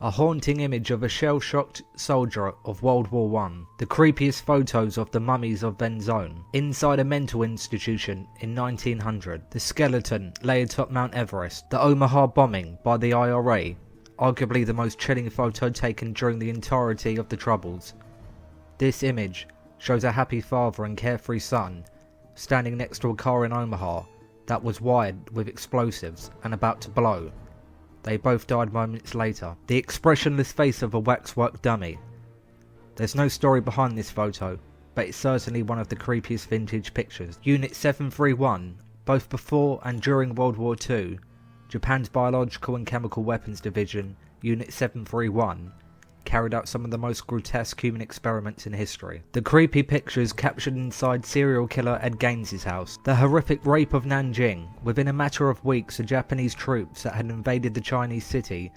A haunting image of a shell-shocked soldier of World War I. The creepiest photos of the mummies of Venzone. Inside a mental institution in 1900. The skeleton lay atop Mount Everest. The Omaha bombing by the IRA. Arguably the most chilling photo taken during the entirety of the Troubles. This image shows a happy father and carefree son standing next to a car in Omaha that was wired with explosives and about to blow. They both died moments later. The expressionless face of a waxwork dummy. There's no story behind this photo, but it's certainly one of the creepiest vintage pictures. Unit 731, both before and during World War II, Japan's Biological and Chemical Weapons Division, Unit 731, carried out some of the most grotesque human experiments in history. The creepy pictures captured inside serial killer Ed Gaines's house. The horrific rape of Nanjing. Within a matter of weeks, the Japanese troops that had invaded the Chinese city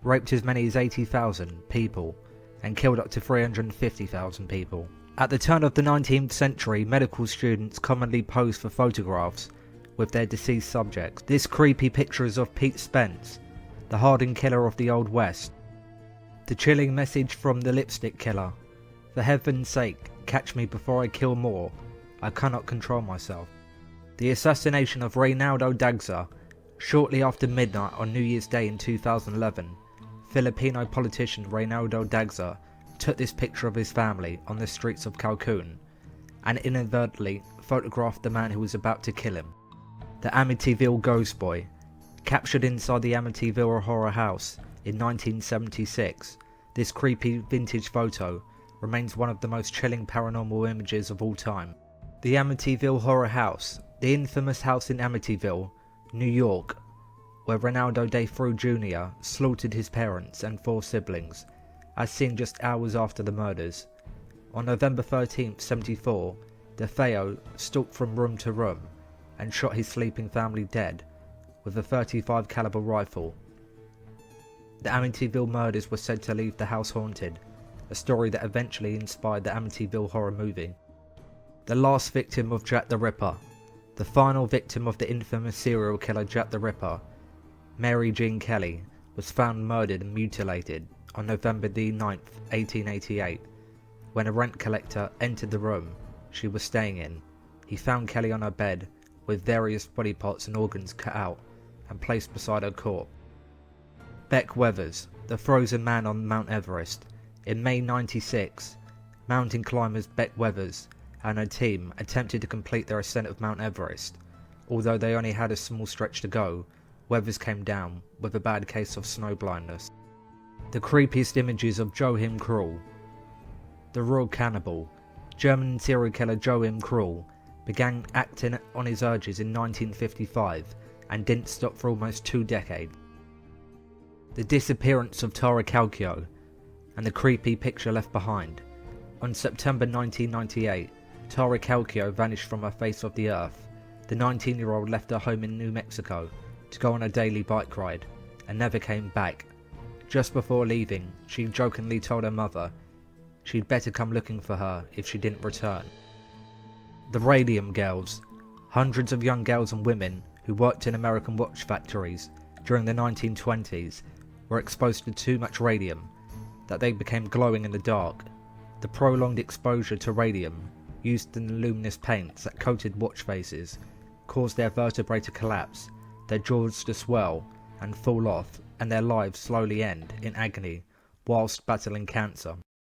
raped as many as 80,000 people and killed up to 350,000 people. At the turn of the 19th century, medical students commonly posed for photographs with their deceased subjects. This creepy picture is of Pete Spence, the hardened killer of the Old West. The chilling message from the lipstick killer. For heaven's sake, catch me before I kill more. I cannot control myself. The assassination of Reynaldo Dagsa. Shortly after midnight on New Year's Day in 2011, Filipino politician Reynaldo Dagsa took this picture of his family on the streets of Calcun and inadvertently photographed the man who was about to kill him. The Amityville Ghost Boy. Captured inside the Amityville Horror House in 1976, this creepy vintage photo remains one of the most chilling paranormal images of all time. The Amityville Horror House, the infamous house in Amityville, New York, where Ronaldo DeFeo Jr. slaughtered his parents and 4 siblings, as seen just hours after the murders. On November 13, 1974, DeFeo stalked from room to room and shot his sleeping family dead with a .35 caliber rifle. The Amityville murders were said to leave the house haunted, a story that eventually inspired the Amityville horror movie. The last victim of Jack the Ripper. The final victim of the infamous serial killer Jack the Ripper, Mary Jean Kelly, was found murdered and mutilated on November 9, 1888, when a rent collector entered the room she was staying in. He found Kelly on her bed, with various body parts and organs cut out and placed beside her corpse. Beck Weathers, the frozen man on Mount Everest. In May 1996, mountain climbers Beck Weathers and her team attempted to complete their ascent of Mount Everest. Although they only had a small stretch to go, Weathers came down with a bad case of snow blindness. The creepiest images of Joachim Krull. The Royal Cannibal. German serial killer Joachim Krull began acting on his urges in 1955 and didn't stop for almost 2 decades. The disappearance of Tara Calcio and the creepy picture left behind. On September 1998, Tara Calcio vanished from the face of the earth. The 19-year-old left her home in New Mexico to go on a daily bike ride and never came back. Just before leaving, she jokingly told her mother she'd better come looking for her if she didn't return. The Radium Girls. Hundreds of young girls and women who worked in American watch factories during the 1920s were exposed to too much radium that they became glowing in the dark. The prolonged exposure to radium used in the luminous paints that coated watch faces caused their vertebrae to collapse, their jaws to swell and fall off, and their lives slowly end in agony whilst battling cancer.